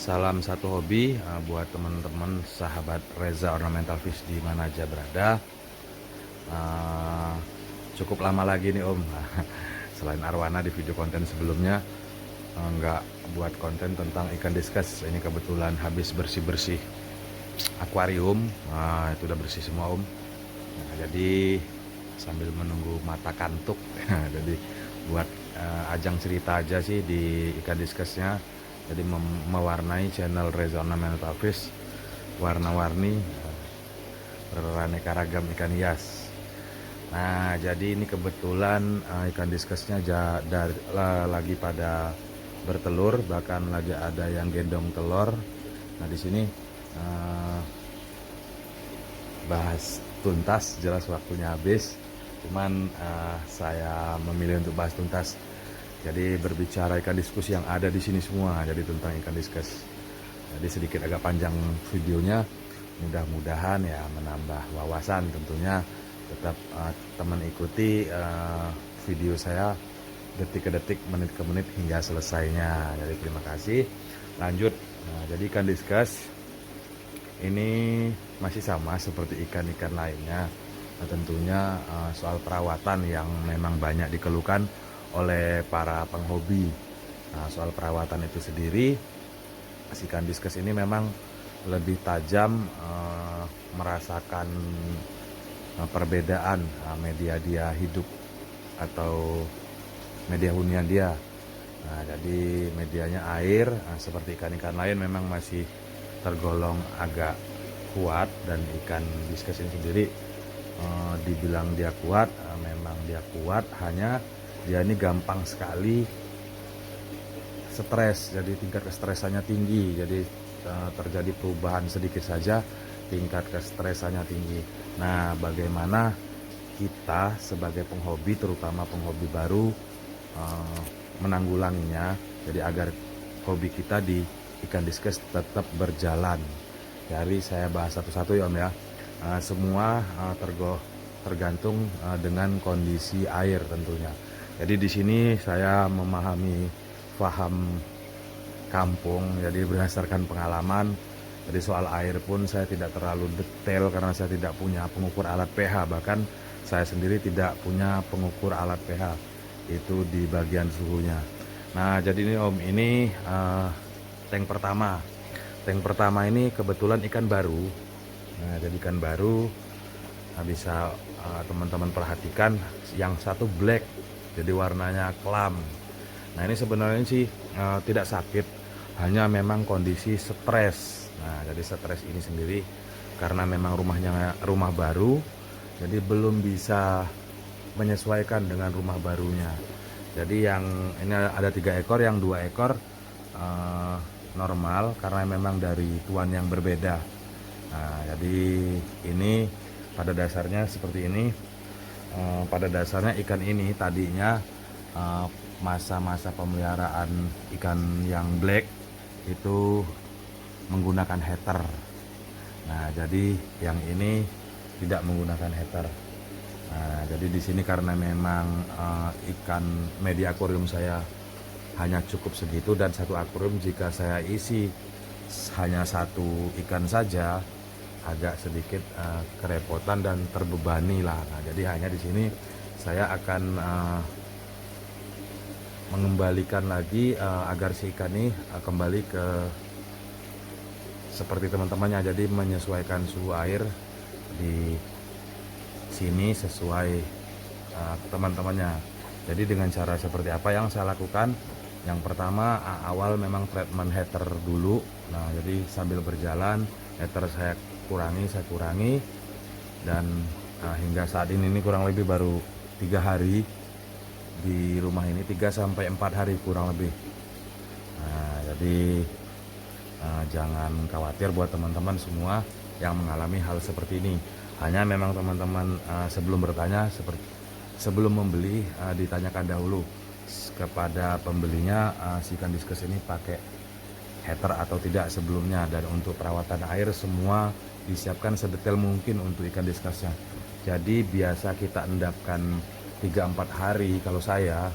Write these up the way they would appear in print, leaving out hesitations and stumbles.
Salam satu hobi buat teman-teman sahabat Reza Ornamental Fish di mana aja berada. Uh, Cukup lama lagi nih Om. Selain arwana di video konten sebelumnya nggak buat konten tentang ikan diskus. Ini kebetulan habis bersih-bersih akuarium. Itu udah bersih semua Om. Jadi sambil menunggu mata kantuk. Jadi buat ajang cerita aja sih di ikan diskusnya. Jadi mewarnai channel Reza Ornamental Fish, warna-warni beraneka ragam ikan hias. Nah, jadi ini kebetulan ikan diskusnya lagi pada bertelur, bahkan lagi ada yang gendong telur. Nah, di sini bahas tuntas, jelas waktunya habis. Cuman saya memilih untuk bahas tuntas. Jadi berbicara ikan diskus yang ada di sini semua, jadi tentang ikan diskus. Jadi sedikit agak panjang videonya, mudah-mudahan ya menambah wawasan tentunya. Tetap teman ikuti video saya detik ke detik, menit ke menit hingga selesainya. Jadi terima kasih. Lanjut. Nah, jadi ikan diskus ini masih sama seperti ikan-ikan lainnya. Nah, tentunya soal perawatan yang memang banyak dikeluhkan oleh para penghobi. Nah, soal perawatan itu sendiri, ikan diskus ini memang lebih tajam merasakan perbedaan media dia hidup atau media hunian dia. Nah, jadi medianya air, seperti ikan-ikan lain memang masih tergolong agak kuat, dan ikan diskus ini sendiri dibilang dia kuat, memang dia kuat, hanya dia ini gampang sekali stres, jadi tingkat kestresannya tinggi. Jadi terjadi perubahan sedikit saja tingkat kestresannya tinggi. Nah, bagaimana kita sebagai penghobi, terutama penghobi baru, menanggulanginya, jadi agar hobi kita di ikan diskus tetap berjalan. Jadi saya bahas satu-satu ya Om ya. Semua tergantung dengan kondisi air tentunya. Jadi di sini saya memahami paham kampung, jadi berdasarkan pengalaman. Jadi soal air pun saya tidak terlalu detail karena saya tidak punya pengukur alat pH. Bahkan saya sendiri tidak punya pengukur alat pH itu di bagian suhunya. Nah, jadi ini Om, ini tank pertama. Tank pertama ini kebetulan ikan baru. Nah, jadi ikan baru, bisa teman-teman perhatikan, yang satu black, jadi warnanya kelam. Nah, ini sebenarnya sih tidak sakit, hanya memang kondisi stres. Nah, jadi stres ini sendiri karena memang rumah baru, jadi belum bisa menyesuaikan dengan rumah barunya. Jadi yang ini ada 3 ekor, yang 2 ekor normal karena memang dari tuan yang berbeda. Nah, jadi ini pada dasarnya seperti ini. Pada dasarnya ikan ini tadinya masa-masa pemeliharaan ikan yang black itu menggunakan heater. Nah, jadi yang ini tidak menggunakan heater. Nah, jadi di sini karena memang ikan media akuarium saya hanya cukup segitu, dan satu akuarium jika saya isi hanya satu ikan saja agak sedikit kerepotan dan terbebani lah. Nah, jadi hanya di sini saya akan mengembalikan lagi agar si ikan ini kembali ke seperti teman-temannya, jadi menyesuaikan suhu air di sini sesuai teman-temannya. Jadi dengan cara seperti apa yang saya lakukan? Yang pertama, awal memang treatment heater dulu. Nah, jadi sambil berjalan heater saya kurangi, dan hingga saat ini kurang lebih baru 3 hari di rumah ini, 3-4 hari kurang lebih. Nah, jadi jangan khawatir buat teman-teman semua yang mengalami hal seperti ini. Hanya memang teman-teman sebelum bertanya, sebelum membeli, ditanyakan dahulu kepada pembelinya si ikan diskus ini pakai heater atau tidak sebelumnya. Dan untuk perawatan air semua disiapkan sedetail mungkin untuk ikan diskusnya. Jadi biasa kita endapkan 3-4 hari. Kalau saya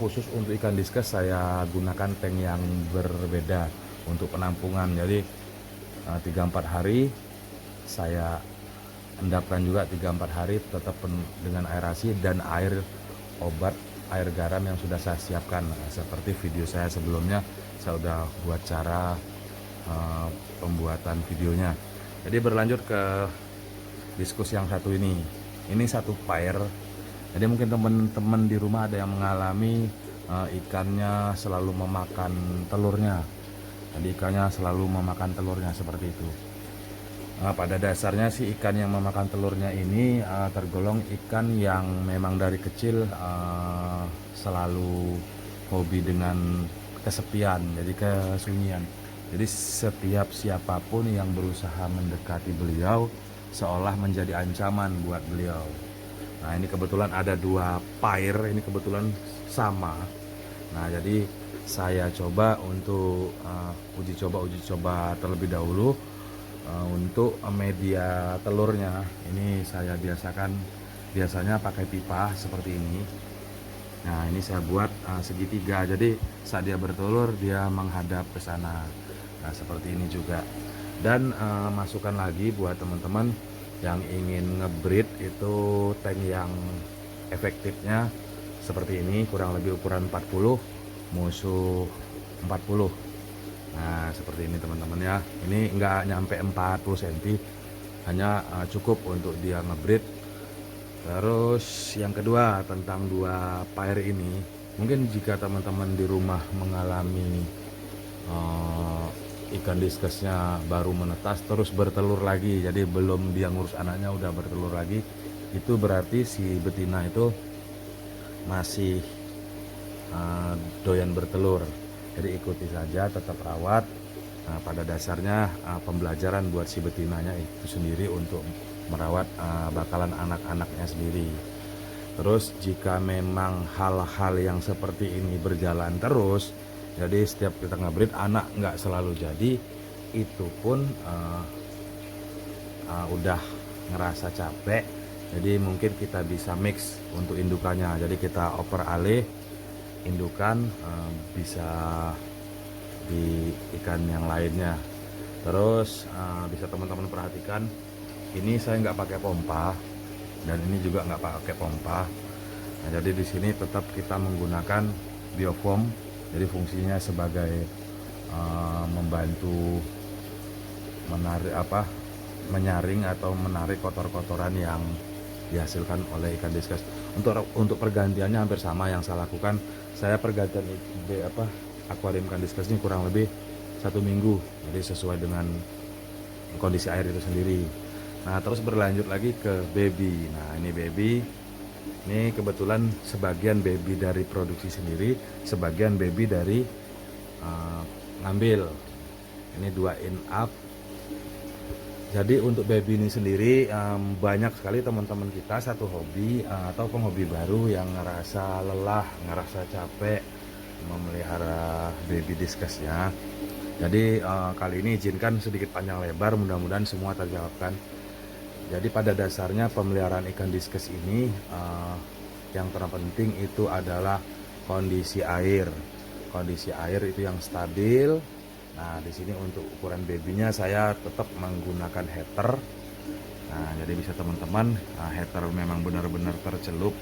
khusus untuk ikan diskus saya gunakan tank yang berbeda. untuk penampungan. Jadi 3-4 hari saya endapkan juga, 3-4 hari tetap dengan aerasi dan obat air garam yang sudah saya siapkan. Nah, seperti video saya sebelumnya, saya udah buat cara pembuatan videonya. Jadi berlanjut ke diskus yang satu ini. Ini satu pair. Jadi mungkin teman-teman di rumah ada yang mengalami ikannya selalu memakan telurnya. Jadi ikannya selalu memakan telurnya seperti itu. Pada dasarnya sih ikan yang memakan telurnya ini tergolong ikan yang memang dari kecil selalu hobi dengan kesepian, jadi kesunyian. Jadi setiap siapapun yang berusaha mendekati beliau seolah menjadi ancaman buat beliau. Nah ini kebetulan ada 2 pair, ini kebetulan sama. Nah jadi saya coba untuk uji coba terlebih dahulu untuk media telurnya. Ini saya biasanya pakai pipa seperti ini. Nah ini saya buat segitiga, jadi saat dia bertelur dia menghadap ke sana. Nah seperti ini juga. Dan masukkan lagi buat teman-teman yang ingin ngebreed itu tank yang efektifnya seperti ini, kurang lebih ukuran 40, musuh 40. Nah seperti ini teman-teman ya. Ini enggak nyampe 40 cm, hanya cukup untuk dia ngebreed. Terus yang kedua tentang 2 pair ini, mungkin jika teman-teman di rumah mengalami ikan diskusnya baru menetas terus bertelur lagi, jadi belum dia ngurus anaknya udah bertelur lagi, itu berarti si betina itu masih doyan bertelur. Jadi ikuti saja, tetap rawat. Nah, pada dasarnya pembelajaran buat si betinanya itu sendiri untuk merawat bakalan anak-anaknya sendiri. Terus jika memang hal-hal yang seperti ini berjalan terus, jadi setiap kita ngebreed anak nggak selalu jadi, itu pun udah ngerasa capek. Jadi mungkin kita bisa mix untuk indukannya. Jadi kita oper alih indukan bisa di ikan yang lainnya. Terus bisa teman-teman perhatikan, ini saya nggak pakai pompa dan ini juga nggak pakai pompa. Nah, jadi di sini tetap kita menggunakan biofoam. Jadi fungsinya sebagai membantu menyaring atau menarik kotor-kotoran yang dihasilkan oleh ikan diskus. Untuk pergantiannya hampir sama yang saya lakukan. Saya pergantian akuarium ikan diskus ini kurang lebih 1 minggu. Jadi sesuai dengan kondisi air itu sendiri. Nah terus berlanjut lagi ke baby. Nah ini baby. Ini kebetulan sebagian baby dari produksi sendiri, sebagian baby dari ngambil. Ini 2 in up. Jadi untuk baby ini sendiri banyak sekali teman-teman kita satu hobi atau penghobi baru yang ngerasa lelah, ngerasa capek memelihara baby diskusnya. Jadi kali ini izinkan sedikit panjang lebar, mudah-mudahan semua terjawabkan. Jadi pada dasarnya pemeliharaan ikan diskus ini yang terpenting itu adalah kondisi air. Kondisi air itu yang stabil. Nah, di sini untuk ukuran babynya saya tetap menggunakan heater. Nah, jadi bisa teman-teman, heater memang benar-benar tercelup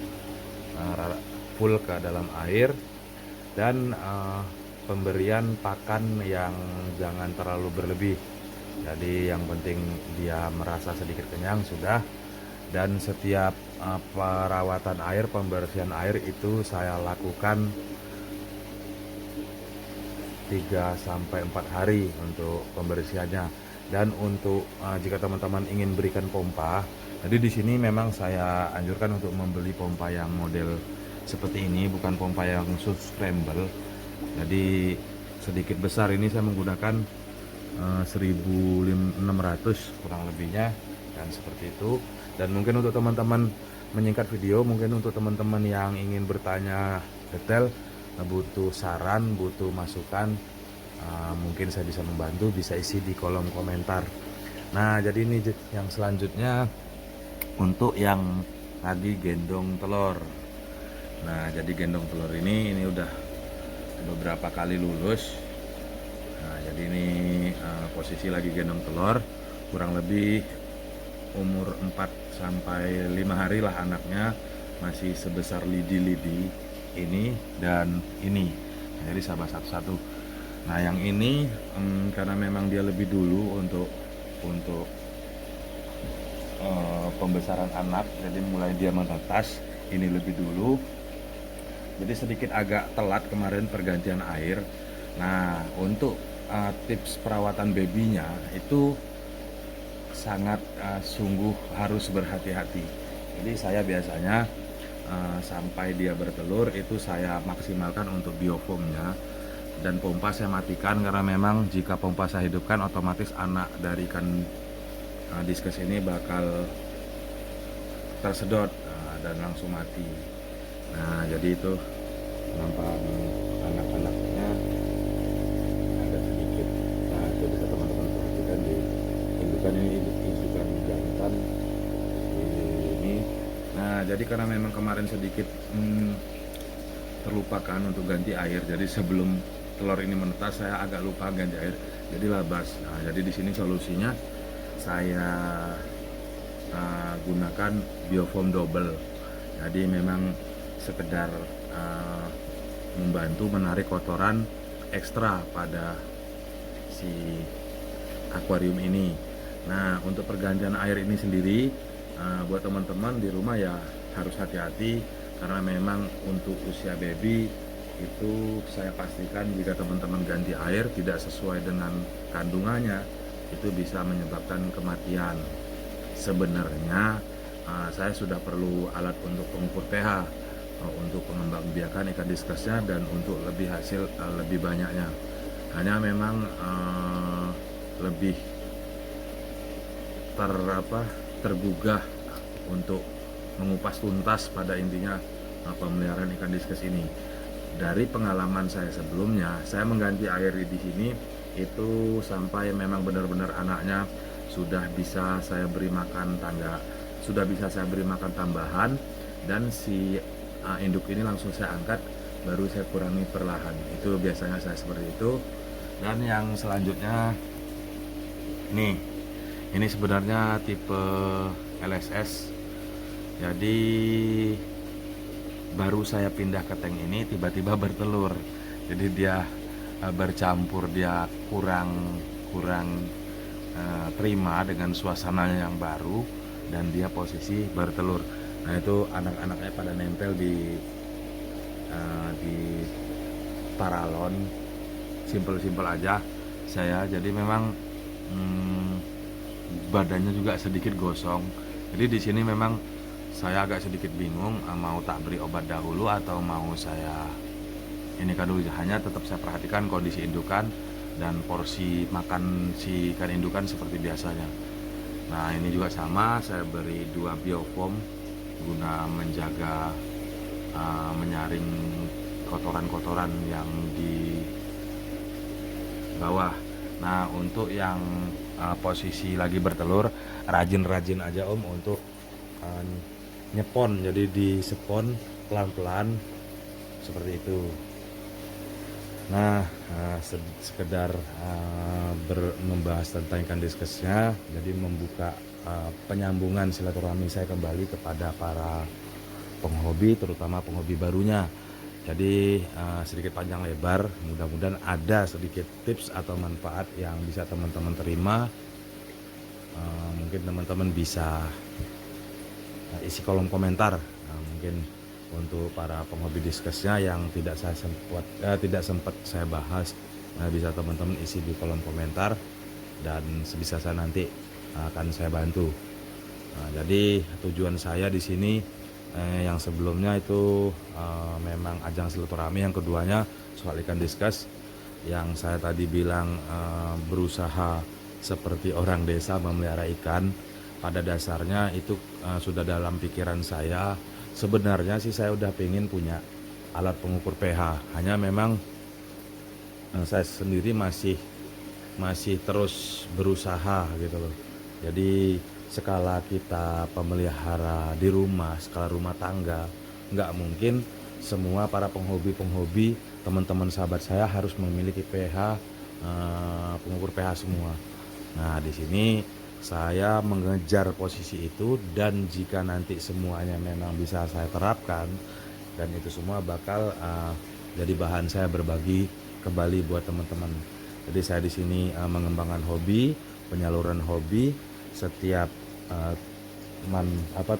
full ke dalam air, dan pemberian pakan yang jangan terlalu berlebih. Jadi yang penting dia merasa sedikit kenyang sudah. Dan setiap perawatan air, pembersihan air itu saya lakukan 3-4 hari untuk pembersihannya. Dan untuk jika teman-teman ingin berikan pompa, jadi di sini memang saya anjurkan untuk membeli pompa yang model seperti ini, bukan pompa yang scramble. Jadi sedikit besar, ini saya menggunakan 1600 kurang lebihnya, dan seperti itu. Dan mungkin untuk teman-teman menyingkat video, mungkin untuk teman-teman yang ingin bertanya detail, butuh saran, butuh masukan, mungkin saya bisa membantu, bisa isi di kolom komentar. Nah jadi ini yang selanjutnya untuk yang tadi gendong telur. Nah jadi gendong telur ini udah beberapa kali lulus. Nah jadi ini posisi lagi gendong telur, kurang lebih umur 4 sampai 5 hari lah anaknya, masih sebesar lidi-lidi ini dan ini. Nah, jadi sahabat satu-satu. Nah yang ini karena memang dia lebih dulu untuk pembesaran anak, jadi mulai dia menetas ini lebih dulu, jadi sedikit agak telat kemarin pergantian air. Nah untuk tips perawatan babynya itu sangat sungguh harus berhati-hati. Jadi saya biasanya sampai dia bertelur itu saya maksimalkan untuk biofoamnya, dan pompa saya matikan karena memang jika pompa saya hidupkan otomatis anak dari ikan diskus ini bakal tersedot dan langsung mati. Nah jadi itu penampakan anak-anaknya agak sedikit. Nah itu bisa teman-teman perhatikan di indukan ini, indukan jantan ini. Nah jadi karena memang kemarin sedikit terlupakan untuk ganti air, jadi sebelum telur ini menetas saya agak lupa ganti air, jadi labas. Nah jadi di sini solusinya saya gunakan biofoam double. Jadi memang sekedar membantu menarik kotoran ekstra pada si akuarium ini. Nah untuk pergantian air ini sendiri buat teman-teman di rumah ya harus hati-hati, karena memang untuk usia baby itu saya pastikan jika teman-teman ganti air tidak sesuai dengan kandungannya itu bisa menyebabkan kematian. Sebenarnya saya sudah perlu alat untuk pengukur pH untuk pengembangbiakan ikan diskusnya dan untuk lebih hasil lebih banyaknya. Hanya memang lebih tergugah untuk mengupas tuntas pada intinya pemeliharaan ikan diskus ini. Dari pengalaman saya sebelumnya, saya mengganti air di sini itu sampai memang benar-benar anaknya sudah bisa saya beri makan tangga, sudah bisa saya beri makan tambahan, dan si induk ini langsung saya angkat, baru saya kurangi perlahan. Itu biasanya saya seperti itu. Dan yang selanjutnya ini sebenarnya tipe LSS. Jadi baru saya pindah ke tank ini tiba-tiba bertelur, jadi dia bercampur, dia kurang terima dengan suasananya yang baru dan dia posisi bertelur. Nah itu anak-anaknya pada nempel di paralon, simpel-simpel aja saya. Jadi memang badannya juga sedikit gosong. Jadi di sini memang saya agak sedikit bingung mau tak beri obat dahulu atau mau saya ini kan dulu. Hanya tetap saya perhatikan kondisi indukan dan porsi makan si ikan indukan seperti biasanya. Nah ini juga sama, saya beri 2 biofoam guna menjaga menyaring kotoran-kotoran yang di bawah. Nah untuk yang posisi lagi bertelur, rajin-rajin aja Om untuk nyepon, jadi disepon pelan-pelan seperti itu. Nah sekedar membahas tentang ikan diskusnya, jadi membuka penyambungan silaturahmi saya kembali kepada para penghobi, terutama penghobi barunya. Jadi sedikit panjang lebar, mudah-mudahan ada sedikit tips atau manfaat yang bisa teman-teman terima. Mungkin teman-teman bisa isi kolom komentar. Mungkin untuk para penghobi diskusnya yang tidak sempat saya bahas, bisa teman-teman isi di kolom komentar dan sebisa saya nanti akan saya bantu. Jadi tujuan saya di sini yang sebelumnya itu memang ajang silaturahmi, yang keduanya soal ikan diskus. Yang saya tadi bilang berusaha seperti orang desa memelihara ikan, pada dasarnya itu sudah dalam pikiran saya. Sebenarnya sih saya udah pengen punya alat pengukur pH, hanya memang saya sendiri masih terus berusaha gitu loh. Jadi skala kita pemelihara di rumah, skala rumah tangga, nggak mungkin semua para penghobi teman-teman sahabat saya harus memiliki pH pengukur pH semua. Nah, di sini saya mengejar posisi itu, dan jika nanti semuanya memang bisa saya terapkan, dan itu semua bakal jadi bahan saya berbagi kembali buat teman-teman. Jadi saya di sini mengembangkan hobi, penyaluran hobi, setiap uh,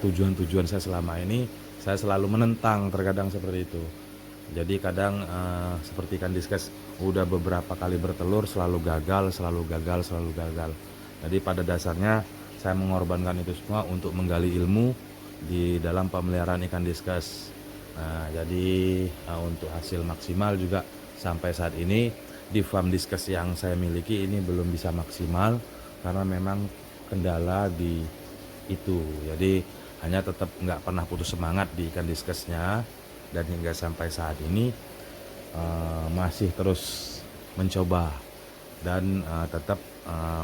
tujuan-tujuan saya selama ini saya selalu menentang, terkadang seperti itu. Jadi kadang seperti ikan diskus, udah beberapa kali bertelur selalu gagal, selalu gagal, selalu gagal. Jadi pada dasarnya saya mengorbankan itu semua untuk menggali ilmu di dalam pemeliharaan ikan diskus. Nah, jadi untuk hasil maksimal juga sampai saat ini di farm diskus yang saya miliki ini belum bisa maksimal karena memang kendala di itu. Jadi hanya tetap nggak pernah putus semangat di ikan diskusnya, dan hingga sampai saat ini masih terus mencoba dan tetap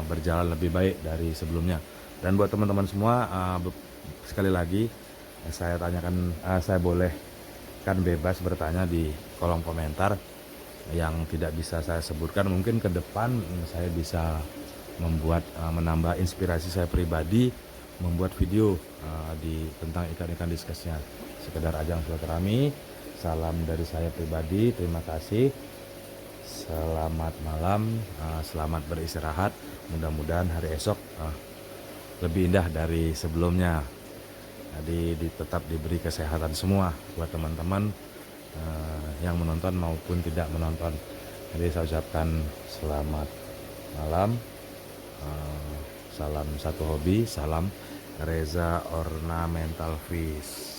berjalan lebih baik dari sebelumnya. Dan buat teman-teman semua, sekali lagi saya tanyakan, saya boleh kan bebas bertanya di kolom komentar yang tidak bisa saya sebutkan. Mungkin ke depan saya bisa membuat menambah inspirasi saya pribadi, membuat video tentang ikan-ikan diskusnya. Sekedar ajang silaturahmi. Salam dari saya pribadi, terima kasih. Selamat malam, selamat beristirahat. Mudah-mudahan hari esok lebih indah dari sebelumnya. Jadi tetap diberi kesehatan semua buat teman-teman yang menonton maupun tidak menonton. Jadi saya ucapkan selamat malam, salam satu hobi, salam Reza Ornamental Fish.